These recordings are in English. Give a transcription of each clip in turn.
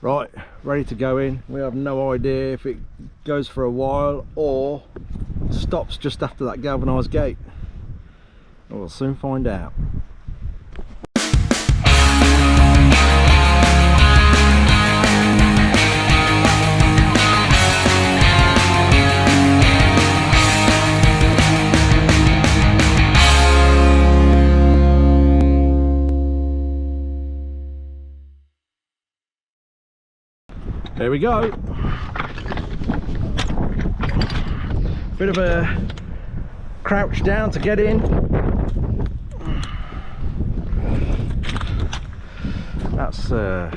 Right, ready to go in. We have no idea if it goes for a while or stops just after that galvanised gate. We'll soon find out. There we go. Bit of a crouch down to get in. That's a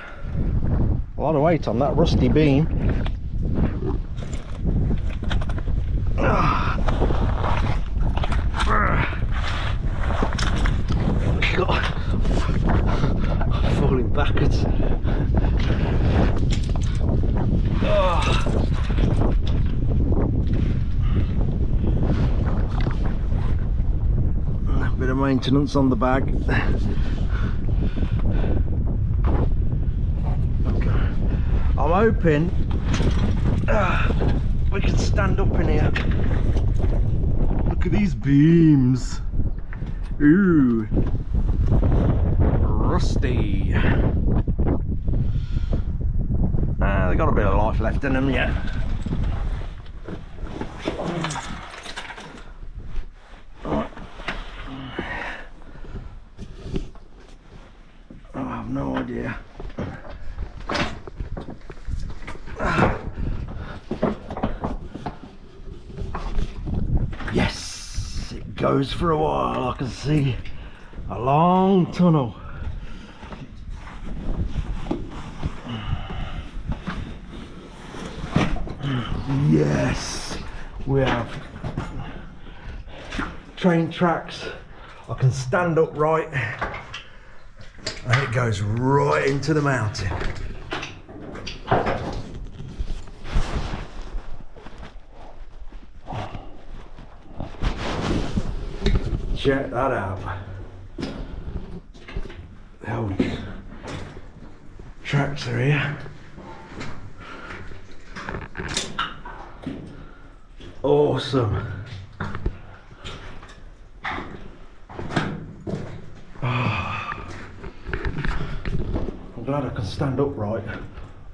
lot of weight on that rusty beam. I'm falling backwards. A bit of maintenance on the bag. I'm hoping we can stand up in here. Look at these beams. Ooh, rusty. They've got a bit of life left in them yet. I have no idea. Yes, it goes for a while. I can see a long tunnel. Yes, we have train tracks. I can stand upright and it goes right into the mountain. Check that out. The old tracks are here. Awesome. Oh, I'm glad I can stand upright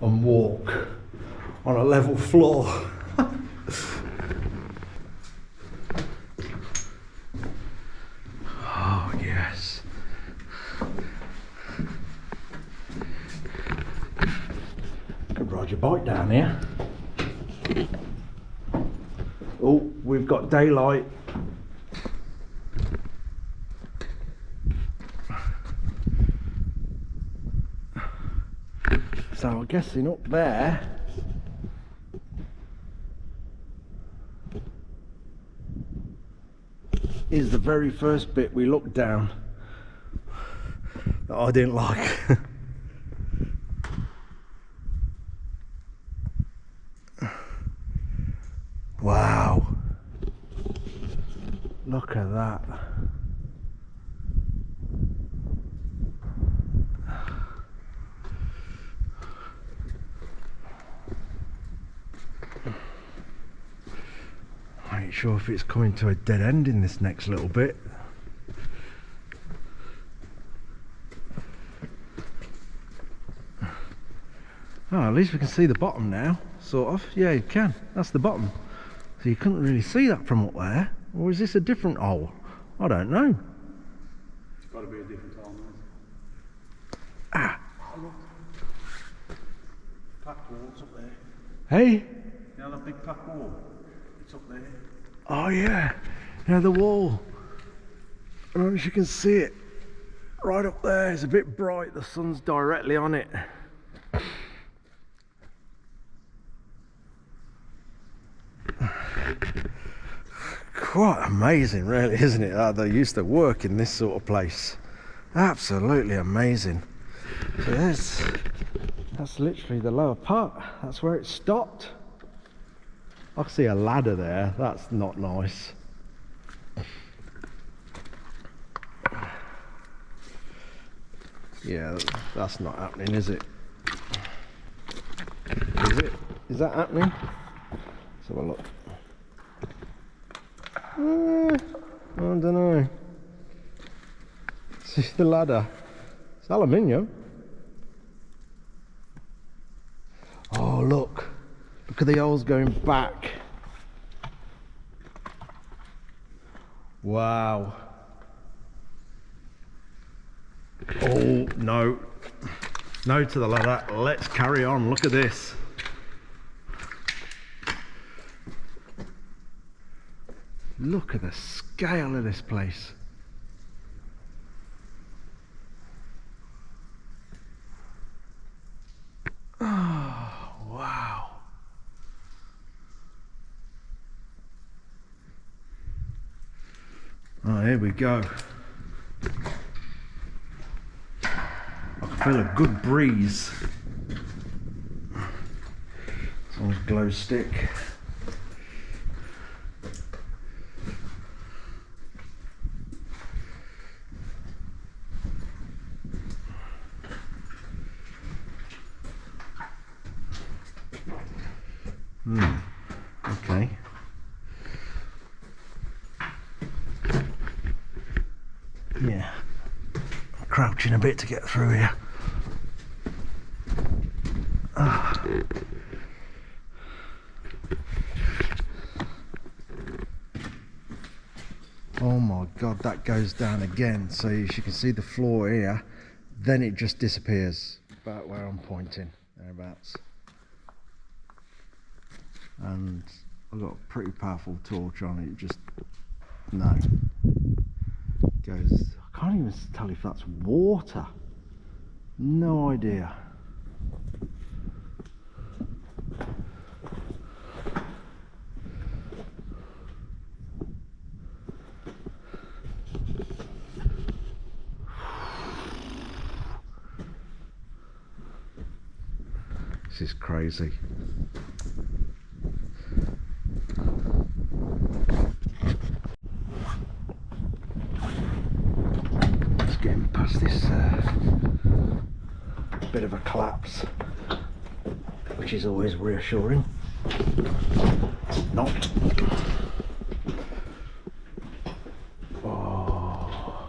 and walk on a level floor. Oh yes. Could ride your bike down here. Oh, we've got daylight. So I'm guessing up there is the very first bit we looked down that I didn't like. Wow, look at that. I ain't sure if it's coming to a dead end in this next little bit. Oh, at least we can see the bottom now, sort of. Yeah, you can. That's the bottom. So you couldn't really see that from up there. Or is this a different hole? I don't know. It's got to be a different hole, man. Ah. Packed wall's up there. Hey? You know that big packed wall? It's up there. Oh yeah. Yeah, the wall. I don't know if you can see it. Right up there. It's a bit bright. The sun's directly on it. Quite amazing, really, isn't it, that they used to work in this sort of place. Absolutely amazing. So that's literally the lower part. That's where it stopped. I can see a ladder there. That's not nice. Yeah, that's not happening, is it? Is it? Is that happening? Let's have a look. I don't know. See the ladder? It's aluminium. Oh look! Look at the holes going back. Wow. Oh no. No to the ladder. Let's carry on. Look at this. Look at the scale of this place. Oh, wow. Oh, here we go. I can feel a good breeze. Some glow stick. Okay. Yeah. I'm crouching a bit to get through here. Ah. Oh my god, that goes down again. So you can see the floor here, then it just disappears about where I'm pointing, thereabouts. And I've got a pretty powerful torch on it, just no. Goes, I can't even tell if that's water. No idea. This is crazy. Just getting past this bit of a collapse, which is always reassuring. Not. Oh.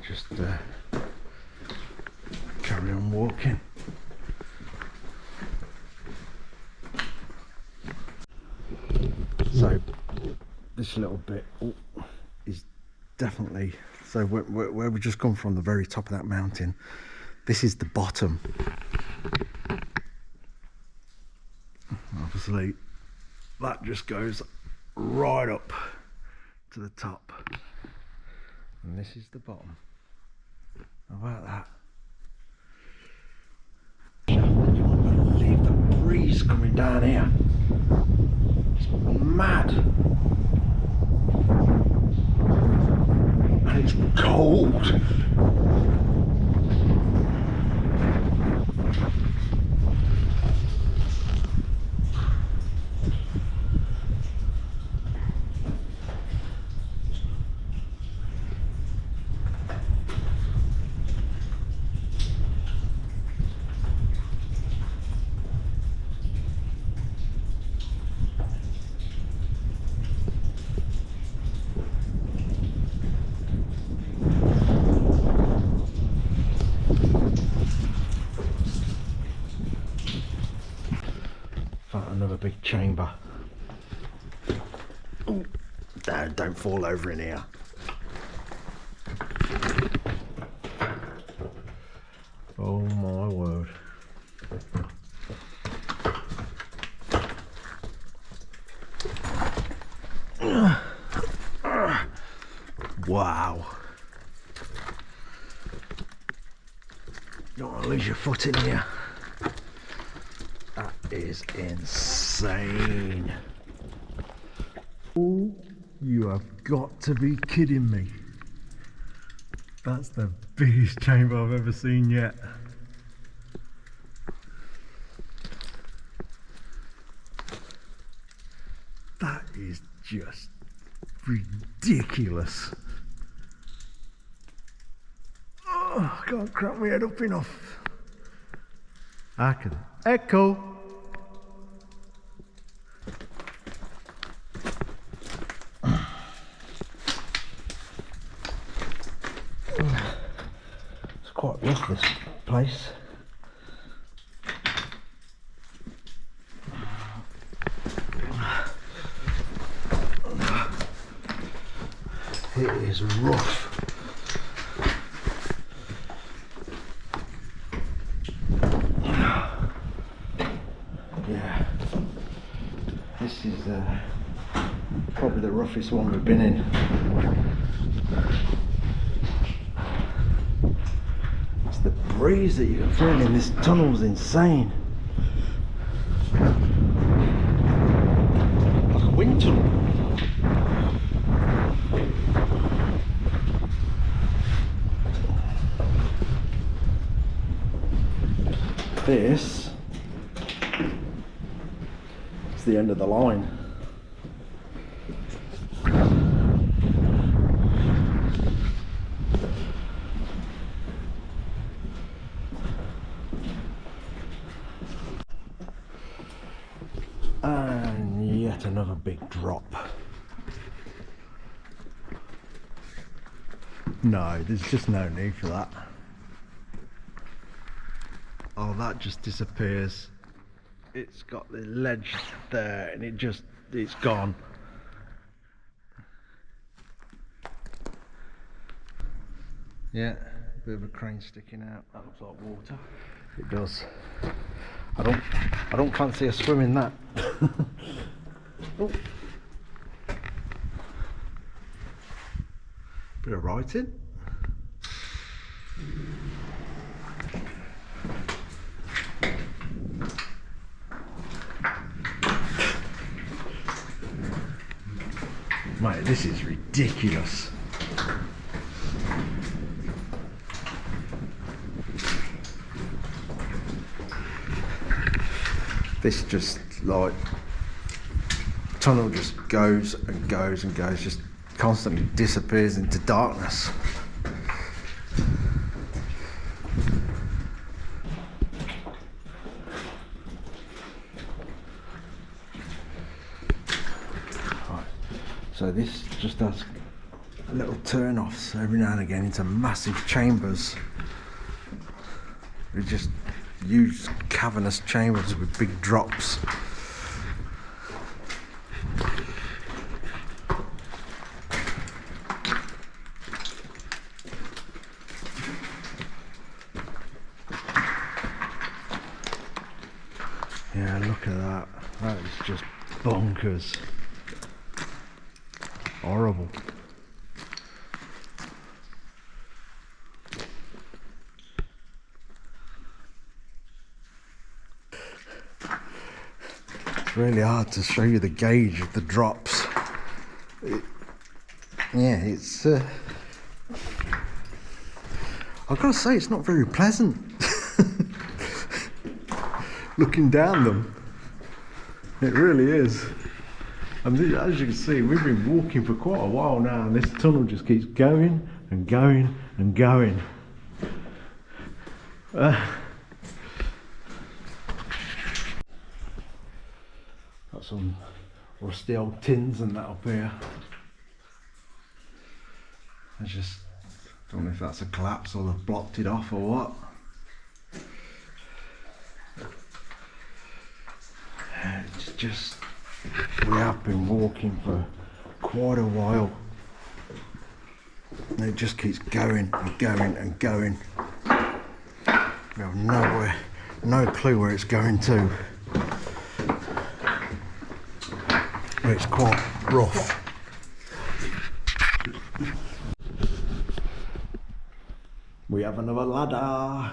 Just carry on walking. So this little bit is definitely, so where we just come from, the very top of that mountain, this is the bottom. Obviously that just goes right up to the top, and this is the bottom. How about that? You won't believe the breeze coming down here. It's mad. And it's cold. Another big chamber. Oh, don't fall over in here. Oh my word. Wow. Don't want to lose your foot in here. That is insane. Oh, you have got to be kidding me. That's the biggest chamber I've ever seen yet. just ridiculous. Oh, I can't crack my head up enough. I can echo. It's quite rough, this place. It is rough. Yeah, this is probably the roughest one we've been in. It's the breeze that you can feel in this tunnel is insane. Like a wind tunnel. This is the end of the line. And yet another big drop. No, there's just no need for that. Oh, that just disappears. It's got the ledge there and it's gone. Yeah, a bit of a crane sticking out. That looks like water. It does. I don't fancy a swim in that. Oh. Bit of writing. Mate, this is ridiculous. This just like tunnel just goes and goes and goes, just constantly disappears into darkness. So this just has little turn-offs every now and again into massive chambers. We just use cavernous chambers with big drops. Yeah, look at that. That is just bonkers. Horrible. It's really hard to show you the gauge of the drops. It's I've got to say, it's not very pleasant looking down them. It really is. And as you can see, we've been walking for quite a while now, and this tunnel just keeps going and going and going. Got some rusty old tins and that up here. I just don't know if that's a collapse or they've blocked it off or what. It's just, we have been walking for quite a while and it just keeps going and going and going. We have no clue where it's going to. But it's quite rough. We have another ladder,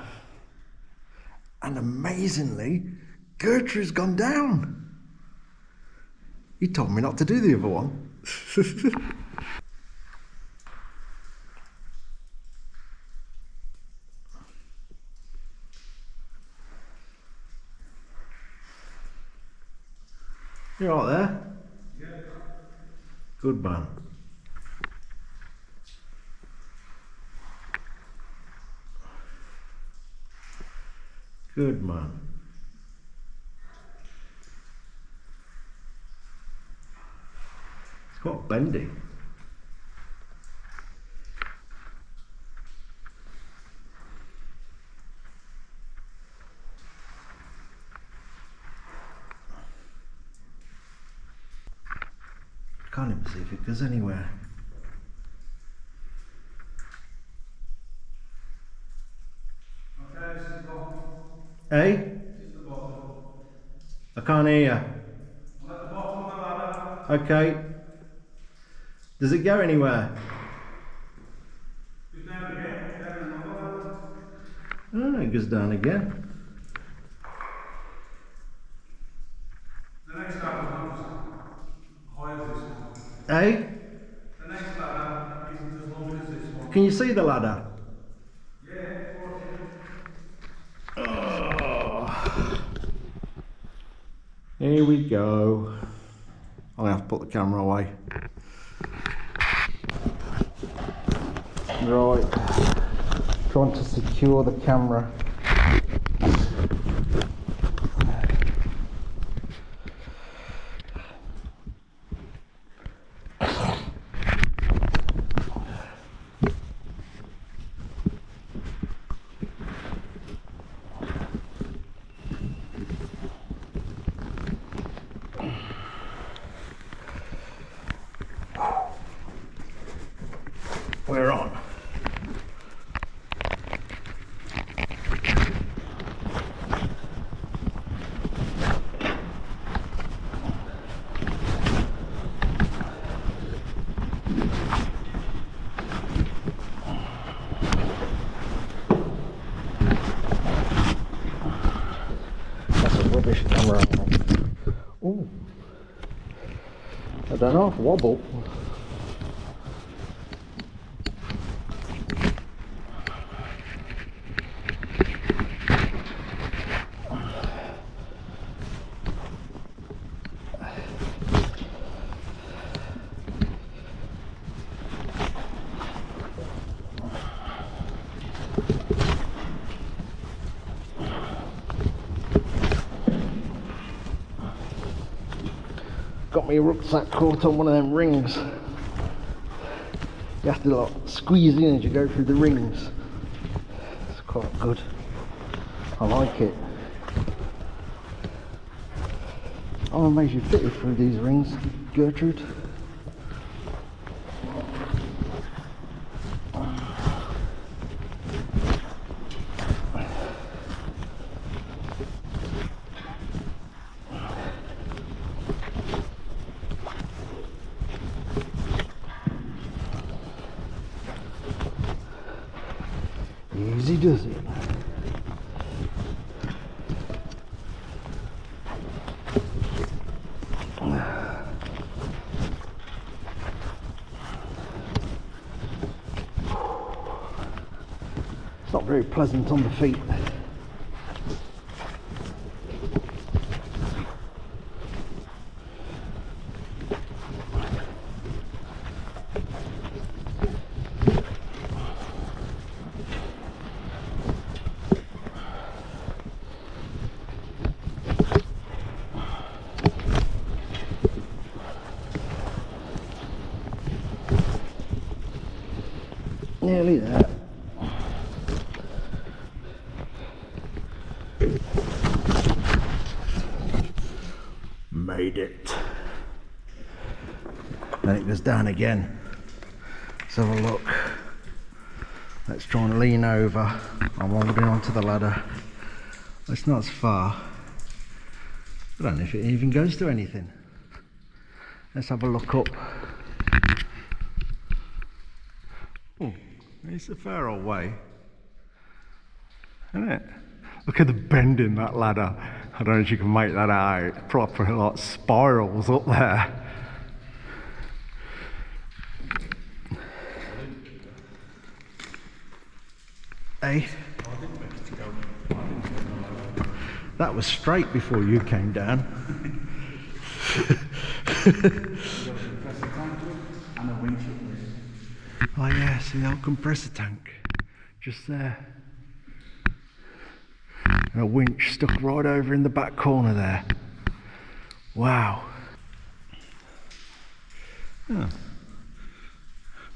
and amazingly, Gertrude's gone down. You told me not to do the other one. You all right there? Yeah. Good man. Good man. It's quite bendy. Can't even see if it goes anywhere. Okay, this is the bottom. Hey? This is the bottom. I can't hear I'm at the bottom of the ladder. you. Okay. Does it go anywhere? Goes down again, down another ladder. Oh, it goes down again. The next ladder's not as high as this one. Hey? The next ladder isn't as long as this one. Can you see the ladder? Yeah, of course it is. Oh. Here we go. I'm gonna have to put the camera away. Right. Trying to secure the camera. We're on. That's a rubbish camera. Oh, I don't know, wobble. Got my rucksack caught on one of them rings. You have to like squeeze in as you go through the rings. It's quite good. I like it. I'm amazed you fitted through these rings, Gertrude. Easy does it. It's not very pleasant on the feet. Nearly there. Made it. Then it goes down again. Let's have a look. Let's try and lean over. I'm holding onto the ladder. It's not as far. I don't know if it even goes to anything. Let's have a look up. Oh, it's a fair old way, isn't it? Look at the bend in that ladder. I don't know if you can make that out. Proper like spirals up there. Hey? That was straight before you came down. Oh yeah, see the old compressor tank just there. And a winch stuck right over in the back corner there. Wow. Oh.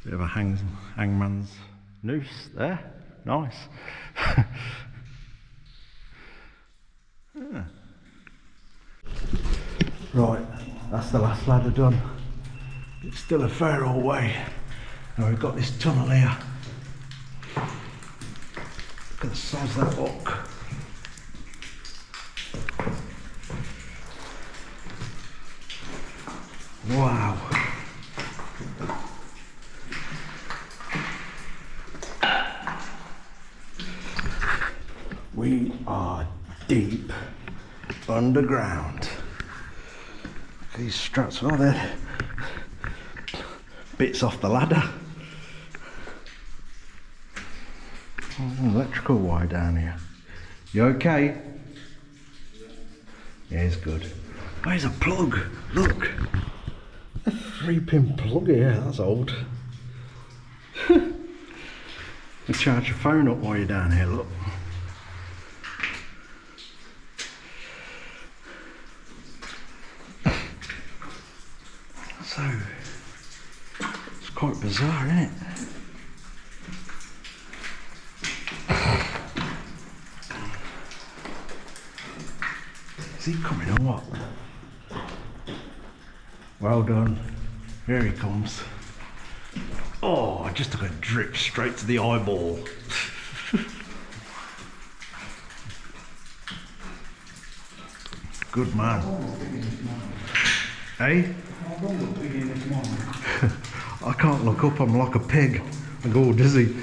Bit of a hangman's noose there. Nice. Yeah. Right, that's the last ladder done. It's still a fair old way. Now we've got this tunnel here. Look at the size of that hook. Wow. We are deep underground. Look at these struts, oh they're bits off the ladder. There's an electrical wire down here. You okay? Yeah, it's good. Oh, there's a plug, look. A 3-pin plug here, that's old. You charge your phone up while you're down here, look. So, it's quite bizarre, isn't it? Is he coming or what? Well done. Here he comes. Oh, I just took a drip straight to the eyeball. Good man. Hey? I can't look up, I'm like a pig. I go all dizzy.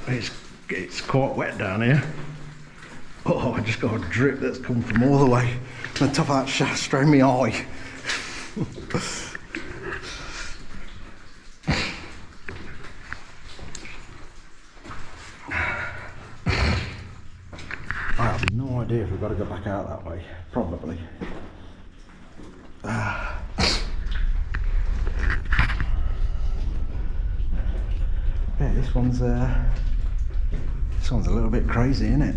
It's quite wet down here. Oh, I just got a drip that's come from all the way to the top of that shaft straight in my eye. I have no idea if we've got to go back out that way. Probably. Yeah, this one's a little bit crazy, isn't it?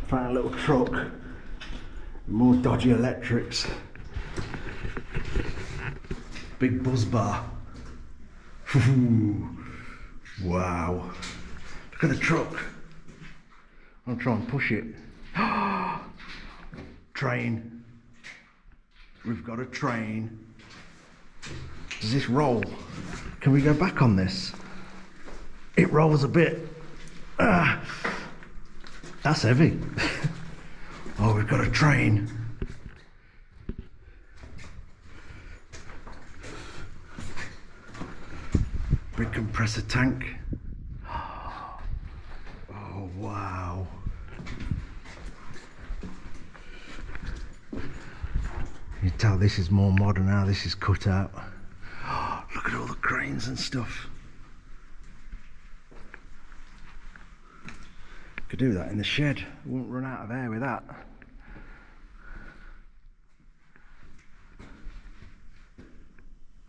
Found a little truck, more dodgy electrics. Big buzz bar. Ooh. Wow. Look at the truck. I'll try and push it. Train. We've got a train. Does this roll? Can we go back on this? It rolls a bit. That's heavy. Oh, we've got a train. Big compressor tank. Oh, wow. You can tell this is more modern now, this is cut out. Oh, look at all the cranes and stuff. Could do that in the shed, wouldn't run out of air with that.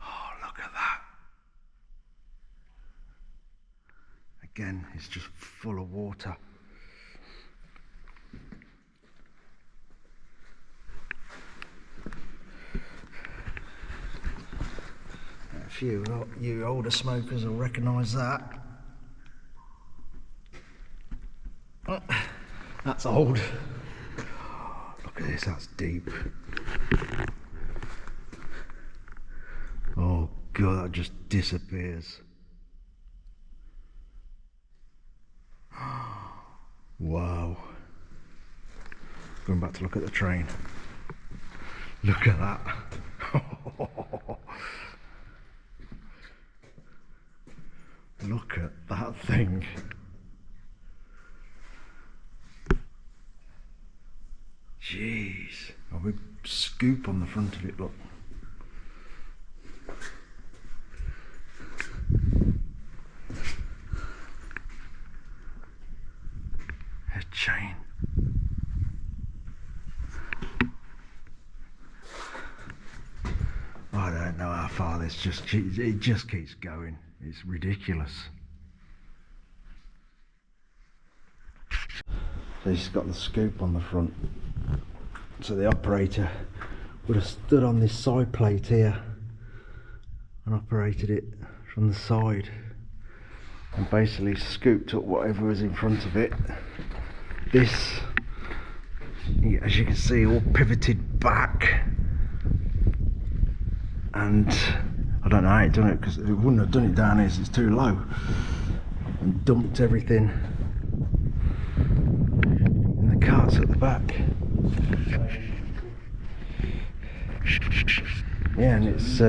Oh, look at that. Again, it's just full of water. A few you older smokers will recognise that. Oh, that's old. Look at this, that's deep. Oh God, that just disappears. Wow. Going back to look at the train. Look at that. Look at that thing. Jeez. A big scoop on the front of it, look. A chain. I don't know how far this it just keeps going. It's ridiculous. So it's got the scoop on the front. So the operator would have stood on this side plate here and operated it from the side and basically scooped up whatever was in front of it. This, as you can see, all pivoted back, and I don't know how it done it, because it wouldn't have done it down here, it's too low, and dumped everything in the carts at the back. Yeah, and it's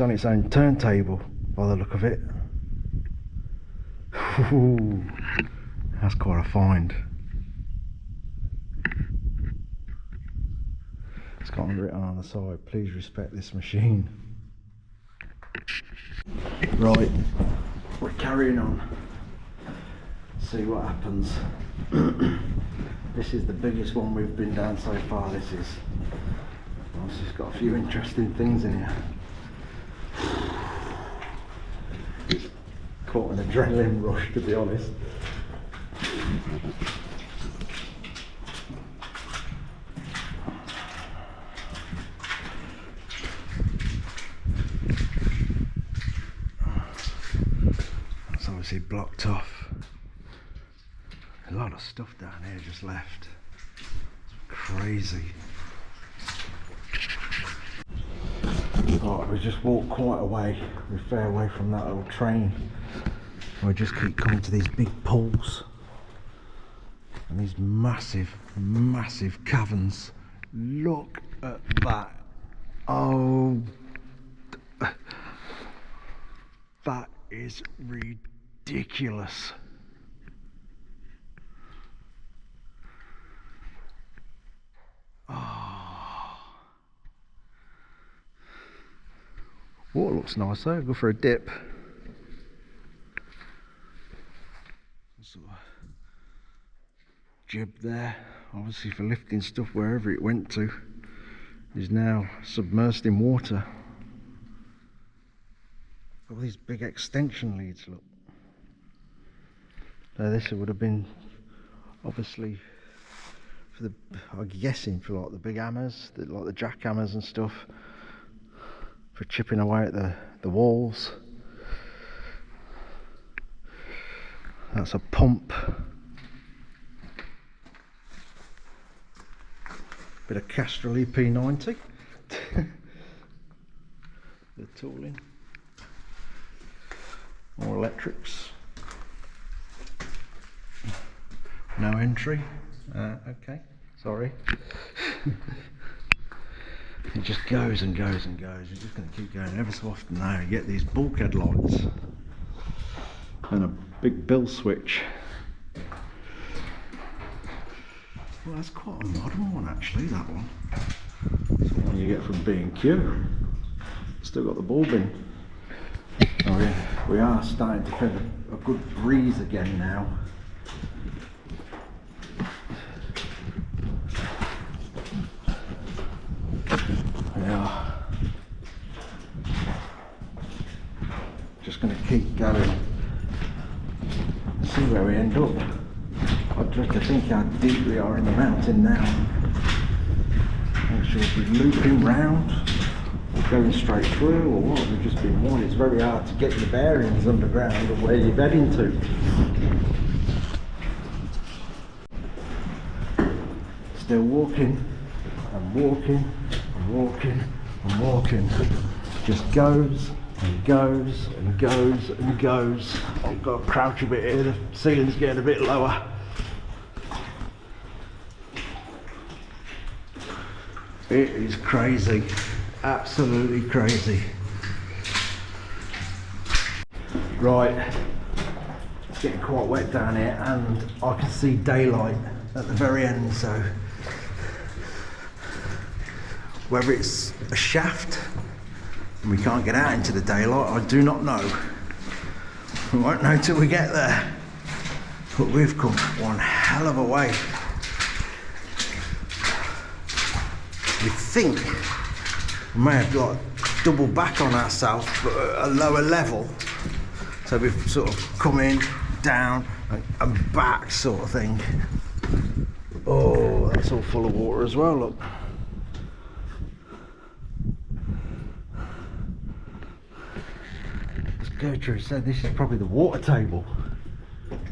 on its own turntable by the look of it. Ooh, that's quite a find. It's got written on the side, please respect this machine. Right, we're carrying on. See what happens. This is the biggest one we've been down so far. This is obviously, it's got a few interesting things in here. It's quite an adrenaline rush, to be honest. That's obviously blocked off. A lot of stuff down here just left. It's crazy. Right, we just walked quite a way. We're fair away from that old train. We just keep coming to these big pools and these massive, massive caverns. Look at that. Oh, that is ridiculous. Water looks nice though, go for a dip. Sort of jib there, obviously for lifting stuff wherever it went to, is now submersed in water. All these big extension leads, look. So this would have been obviously for the, I'm guessing for like the big hammers, like the jackhammers and stuff. for chipping away at the walls. That's a pump. Bit of Castrol EP90. The tooling. More electrics. No entry. Okay, sorry. It just goes and goes and goes. You're just going to keep going. Ever so often now you get these bulkhead lights and a big bill switch. Well, that's quite a modern one actually, that one. That's the one you get from B&Q. Still got the bulb in. Oh, we are starting to feel a good breeze again now. Yeah. Just going to keep going. See where we end up. I'd like to think how deep we are in the mountain now. Make sure we're looping round, or going straight through, or what. We've just been warned. It's very hard to get your bearings underground of where you're heading to. Still walking, and walking, and walking, and walking. Just goes and goes and goes and goes. I've got to crouch a bit here, the ceiling's getting a bit lower. It is crazy, absolutely crazy. Right, it's getting quite wet down here and I can see daylight at the very end, so whether it's a shaft and we can't get out into the daylight, I do not know. We won't know till we get there, but we've come one hell of a way. We think we may have got double back on ourselves, but at a lower level. So we've sort of come in, down, and back sort of thing. Oh, that's all full of water as well, look. As Gertrude said, this is probably the water table.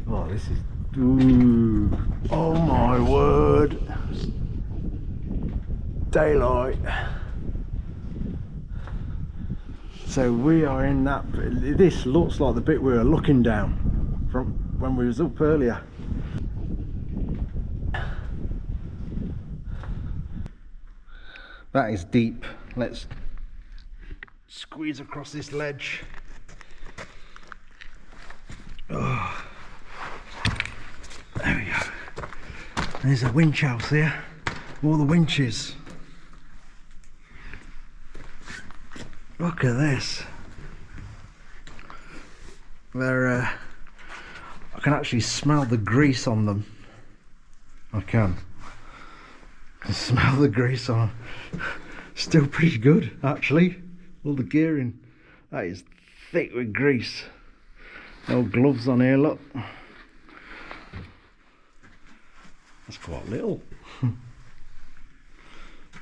Oh, this is... Ooh. Oh my word. Daylight. So we are in that. This looks like the bit we were looking down from when we was up earlier. That is deep. Let's squeeze across this ledge. Oh, there we go. There's a winch house here. All the winches. Look at this. They're I can actually smell the grease on them. I can smell the grease on them. Still pretty good actually. All the gearing, that is thick with grease. No gloves on here, look. That's quite little.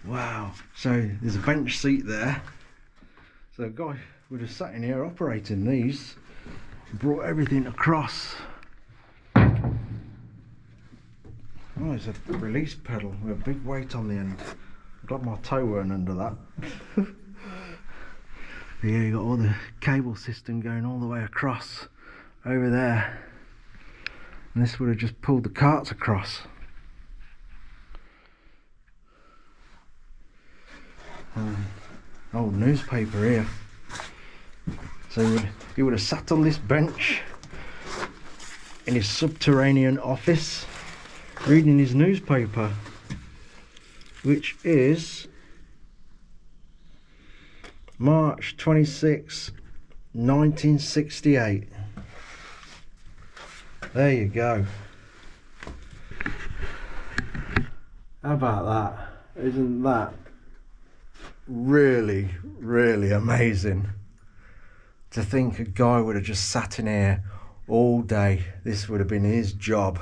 Wow. So there's a bench seat there. So a guy would have sat in here operating these, brought everything across. Oh, it's a release pedal with a big weight on the end. I'm glad my toe weren't under that. But yeah, you got all the cable system going all the way across over there. And this would have just pulled the carts across. Old newspaper here. So he would have sat on this bench in his subterranean office reading his newspaper, which is March 26, 1968. There you go. How about that? Isn't that really, really amazing? To think a guy would have just sat in here all day. This would have been his job,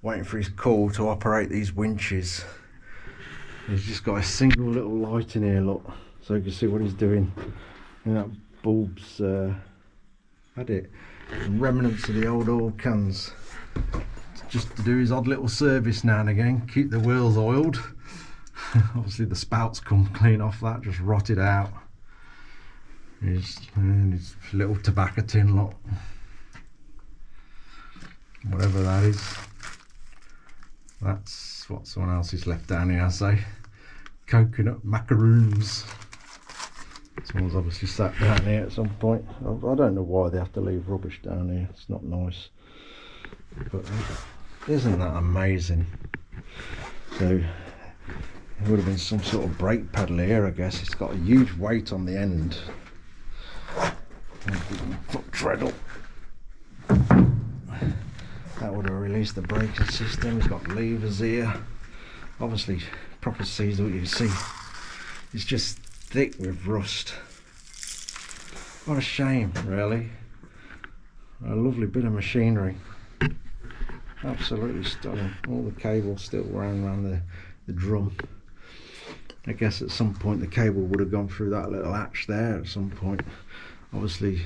waiting for his call to operate these winches. He's just got a single little light in here, look. So so you can see what he's doing. And that bulb's had it. Remnants of the old oil cans. Just to do his odd little service now and again, keep the wheels oiled. Obviously the spouts come clean off that, just rotted out. His little tobacco tin lot. Whatever that is. That's what someone else has left down here, I say. Coconut macaroons. Someone's obviously sat down here at some point. I don't know why they have to leave rubbish down here. It's not nice. But isn't that amazing? So it would have been some sort of brake pedal here, I guess. It's got a huge weight on the end. Foot treadle. That would have released the braking system. It's got levers here. Obviously, proper seals, what you can see. It's just thick with rust. What a shame, really. A lovely bit of machinery. Absolutely stunning. All the cables still around the drum. I guess at some point the cable would have gone through that little hatch there at some point. Obviously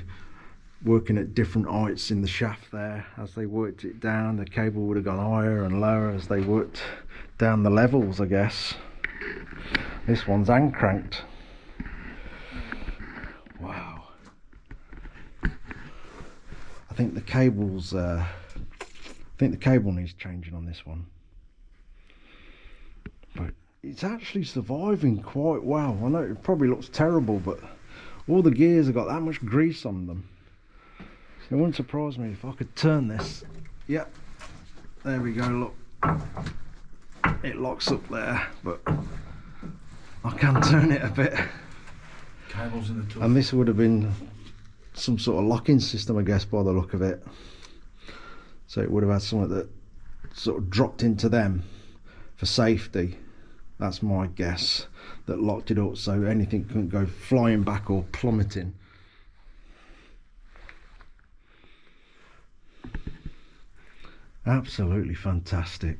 working at different heights in the shaft there. As they worked it down, the cable would have gone higher and lower as they worked down the levels, I guess. This one's hand cranked. Wow. I think the cables I think the cable needs changing on this one, but it's actually surviving quite well. I know it probably looks terrible, but all the gears have got that much grease on them. It wouldn't surprise me if I could turn this. Yep, there we go, look. It locks up there, but I can turn it a bit. Cables in the top. And this would have been some sort of locking system, I guess, by the look of it. So it would have had something that sort of dropped into them for safety. That's my guess, that locked it up so anything couldn't go flying back or plummeting. Absolutely fantastic.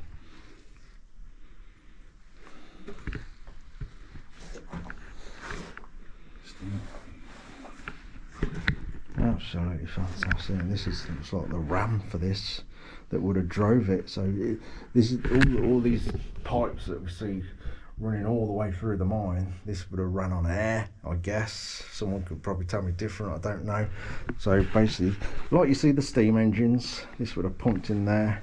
Absolutely fantastic. And this is, looks like the ram for this that would have drove it. So this is all these pipes that we see running all the way through the mine. This would have run on air, I guess. Someone could probably tell me different, I don't know. So basically, like you see the steam engines, this would have pumped in there.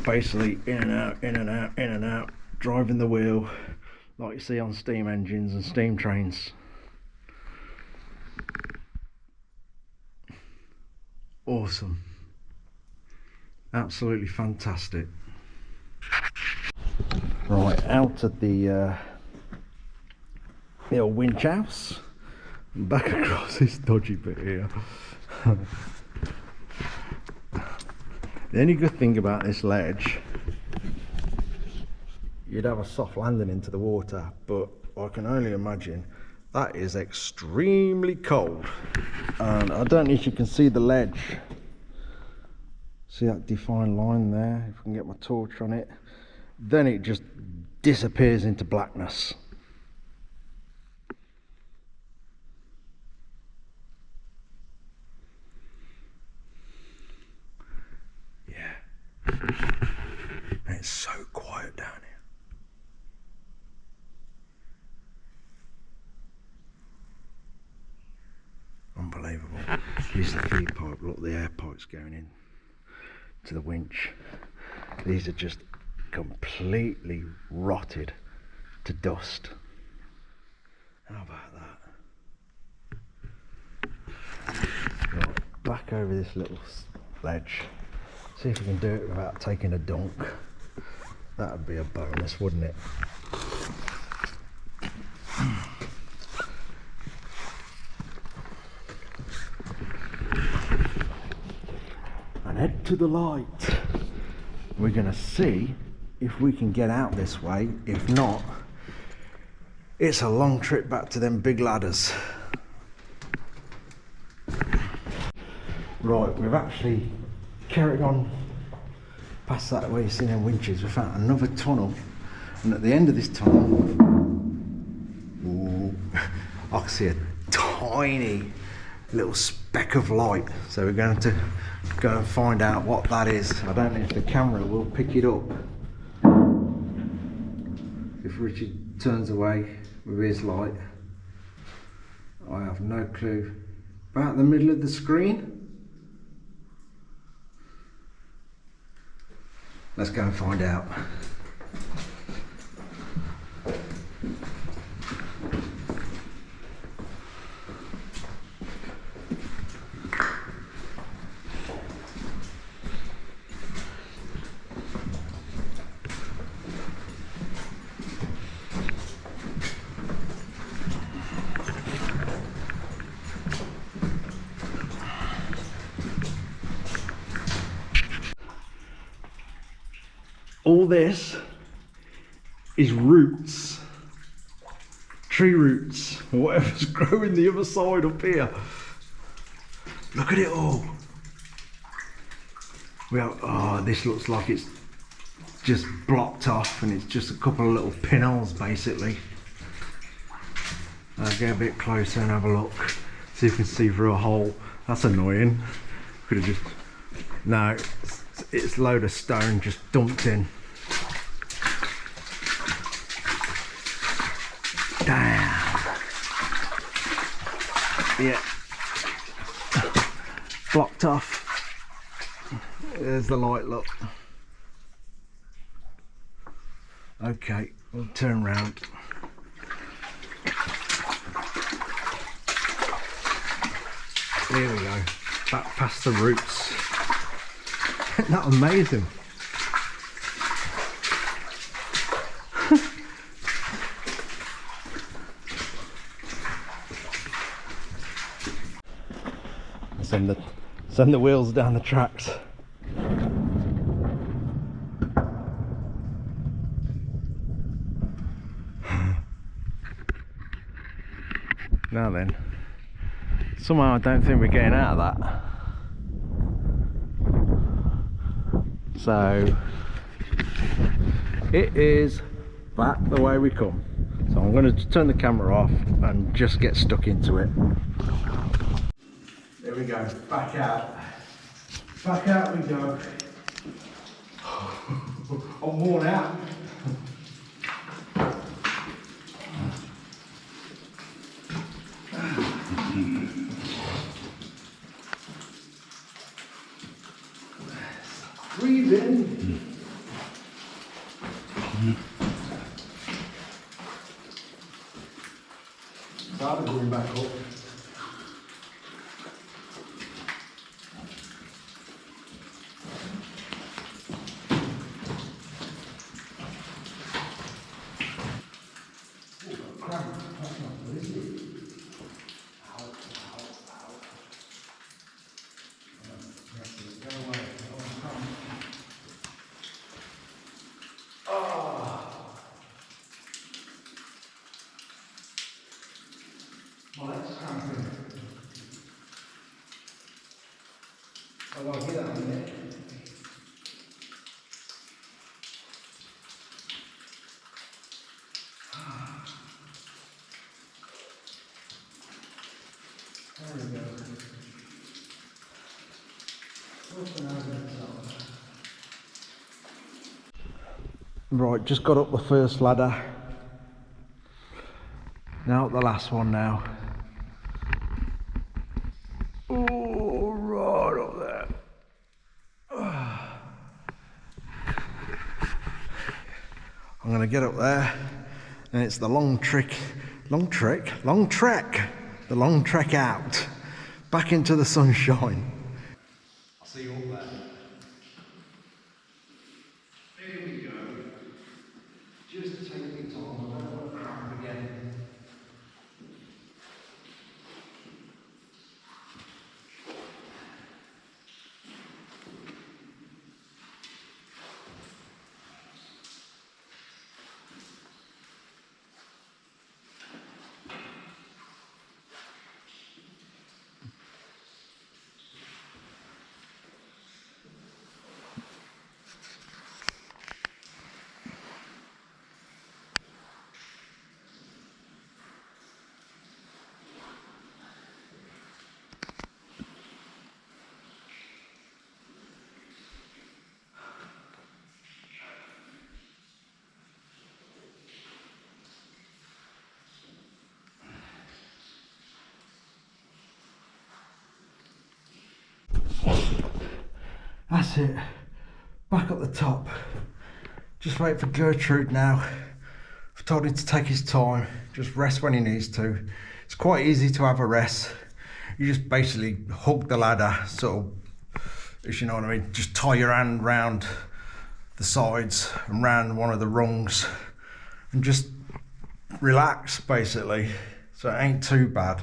Basically in and out, in and out, in and out, driving the wheel like you see on steam engines and steam trains. Awesome. Absolutely fantastic. Right, out of the old winch house and back across this dodgy bit here. The only good thing about this ledge, you'd have a soft landing into the water, but I can only imagine that is extremely cold. And I don't know if you can see the ledge. See that defined line there? If I can get my torch on it, then it just disappears into blackness. Yeah. And it's so quiet down here. Unbelievable. Here's the feed pipe. Look, the air pipe's going in to the winch. These are just completely rotted to dust. How about that? Right, back over this little ledge. See if we can do it without taking a dunk. That would be a bonus, wouldn't it? And head to the light. We're going to see if we can get out this way. If not, it's a long trip back to them big ladders. Right, we've actually carried on past that way you see them winches. We found another tunnel, and at the end of this tunnel, I can see a tiny little speck of light. So we're going to go and find out what that is. I don't know if the camera will pick it up. If Richard turns away with his light, I have no clue. About the middle of the screen. Let's go and find out. All this is roots, tree roots, or whatever's growing the other side up here. Look at it all. Oh, this looks like it's just blocked off and it's just a couple of little pinholes basically. I'll get a bit closer and have a look, see if you can see through a hole. That's annoying. Could have just, no, it's a load of stone just dumped in. Damn. Yeah. Blocked off. There's the light, look. Okay, we'll turn round. There we go. Back past the roots. Isn't that amazing? Send the wheels down the tracks. Now then, somehow I don't think we're getting out of that. So it is back the way we come. So I'm going to turn the camera off and just get stuck into it. There we go, back out. Back out we go. I'm worn out. Breathe in. Started going back up. There we go. Right, just got up the first ladder. Now up the last one now. Oh, right up there. I'm going to get up there, and it's the long trek, the long trek out, back into the sunshine. I'll see you up there. Here we go. Just take your time, I don't want to cramp again. That's it. Back up the top. Just wait for Gertrude now. I've told him to take his time, just rest when he needs to. It's quite easy to have a rest. You just basically hug the ladder, sort of, if you know what I mean. Just tie your hand round the sides and round one of the rungs and just relax, basically. So it ain't too bad.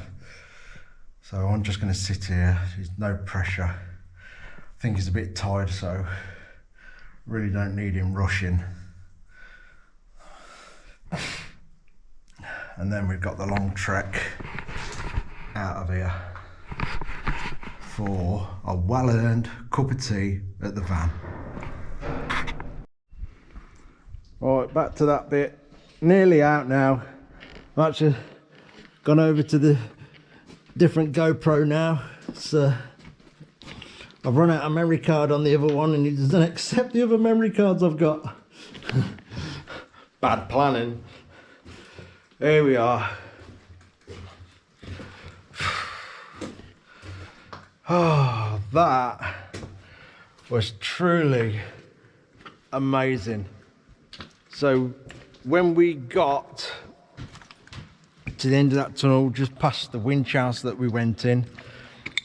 So I'm just going to sit here. There's no pressure. I think he's a bit tired, so really don't need him rushing. And then we've got the long trek out of here for a well-earned cup of tea at the van. Right, back to that bit. Nearly out now. I've actually gone over to the different GoPro now. It's I've run out of memory card on the other one and it doesn't accept the other memory cards I've got. Bad planning. Here we are. Oh, that was truly amazing. So when we got to the end of that tunnel, just past the winch house that we went in,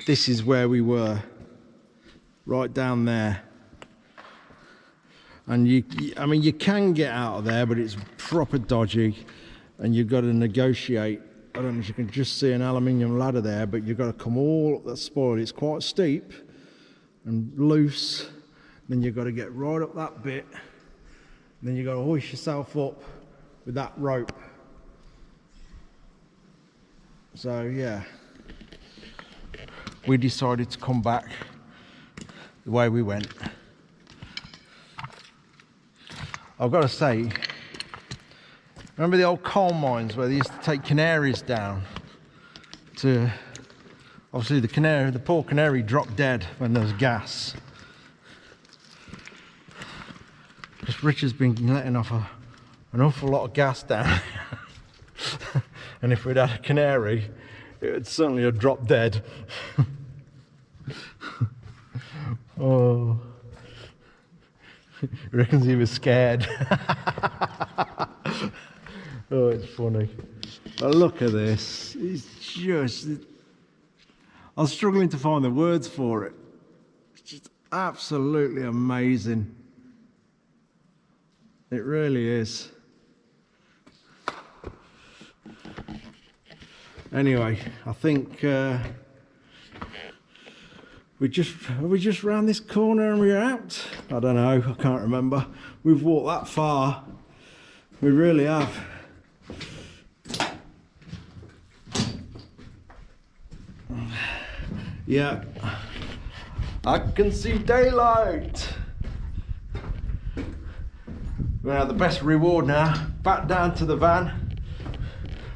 this is where we were, right down there. And I mean, you can get out of there, but it's proper dodgy and you've got to negotiate. I don't know if you can just see an aluminium ladder there, but you've got to come all up that spoil. It's quite steep and loose. Then you've got to get right up that bit. Then you've got to hoist yourself up with that rope. So yeah, we decided to come back the way we went. I've got to say, remember the old coal mines where they used to take canaries down to, obviously the poor canary dropped dead when there's gas. Because Richard's been letting off an awful lot of gas down. And if we'd had a canary, it would certainly have dropped dead. Oh, he reckons he was scared. Oh, it's funny. But look at this. It's just, I was struggling to find the words for it. It's just absolutely amazing. It really is. Anyway, I think we just round this corner and we're out. I don't know, I can't remember. We've walked that far. We really have. Yeah, I can see daylight. We have the best reward now. Back down to the van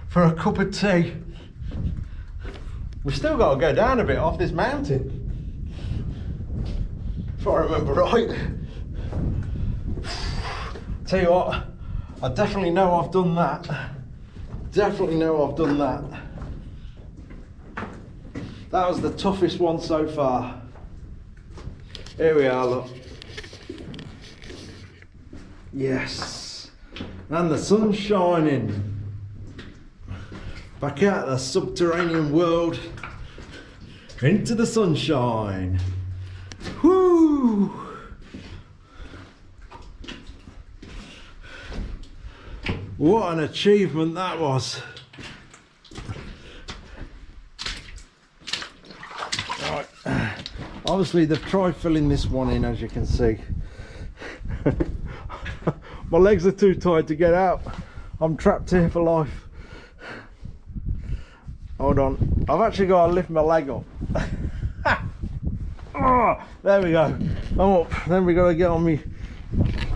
for a cup of tea. We've still got to go down a bit off this mountain, if I remember right. Tell you what, I definitely know I've done that. Definitely know I've done that. That was the toughest one so far. Here we are, look. Yes, and the sun's shining. Back out of the subterranean world, into the sunshine. Whoo! What an achievement that was. Right. Obviously they've tried filling this one in, as you can see. My legs are too tired to get out. I'm trapped here for life. Hold on, I've actually got to lift my leg up. Oh, there we go, I'm up. Then we got to get on me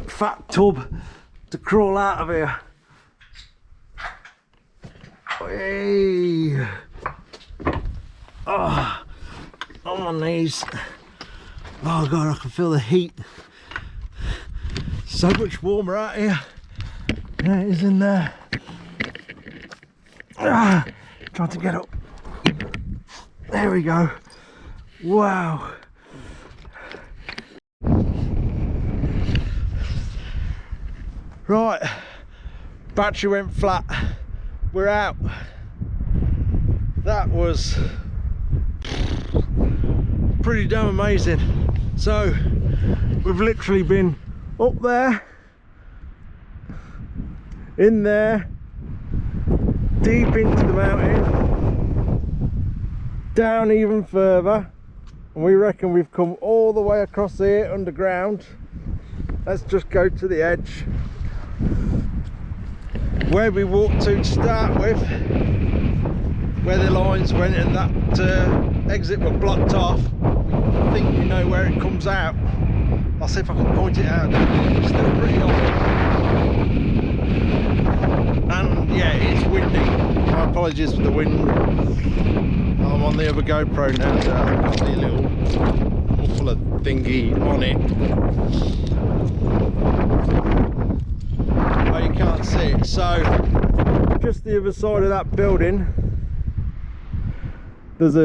fat tub to crawl out of here. Hey. Oh, on my knees. Oh God, I can feel the heat. So much warmer out here. There it is in there. Trying to get up. There we go. Wow. Right, battery went flat. We're out. That was pretty damn amazing. So we've literally been up there, in there, deep into the mountain, down even further, and we reckon we've come all the way across here underground. Let's just go to the edge where we walked to start with, where the lines went and that exit were blocked off. I think we know where it comes out. I'll see if I can point it out. It's still pretty old, and yeah, it's windy. My apologies for the wind. I'm on the other GoPro now, so I've got the little muffler thingy on it. Oh, you can't see it. So just the other side of that building, there's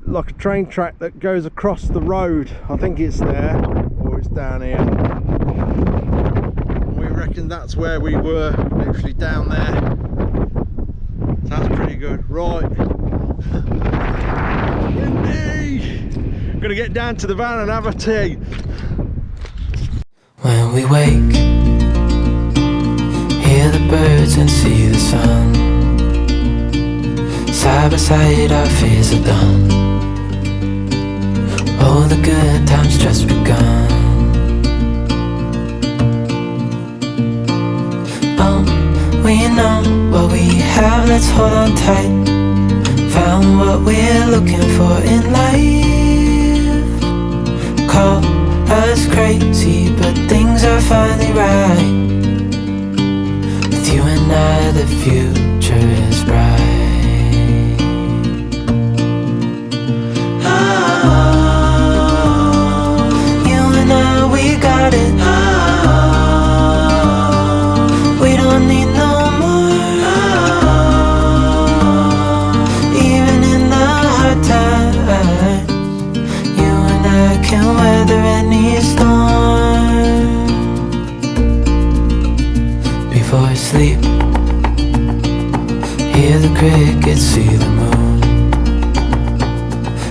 like a train track that goes across the road. I think it's there, or it's down here. We reckon that's where we were, literally down there. So that's pretty good. Right. Windy! Gonna get down to the van and have a tea. When we wake, hear the birds and see the sun. Side by side our fears are done. All the good times just begun. We know what we have, let's hold on tight. Found what we're looking for in life. Call us crazy, but things are finally right. With you and I, the future is bright. Oh, you and I, we got it. Oh, we don't need no more. Oh, even in the hard times, you and I can weather any storm. Before I sleep, hear the crickets, see the moon.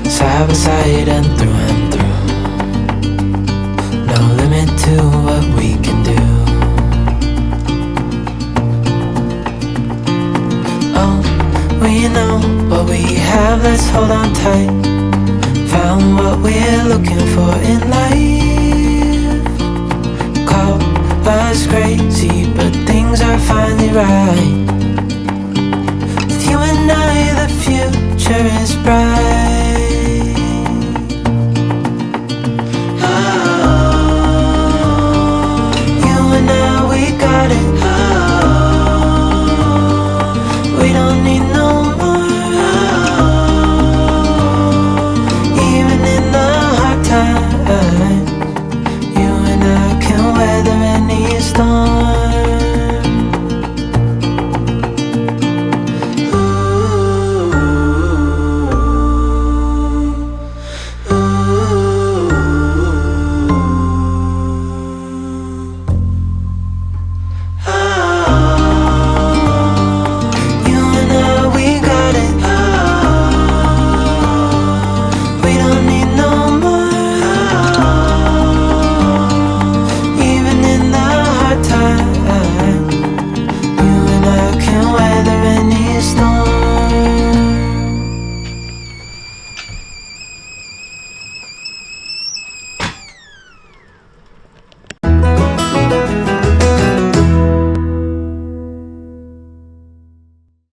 Side by side and through. No limit to what we can do. Oh, we know what we have, let's hold on tight. Found what we're looking for in life. Call us crazy, but things are finally right. With you and I, the future is bright.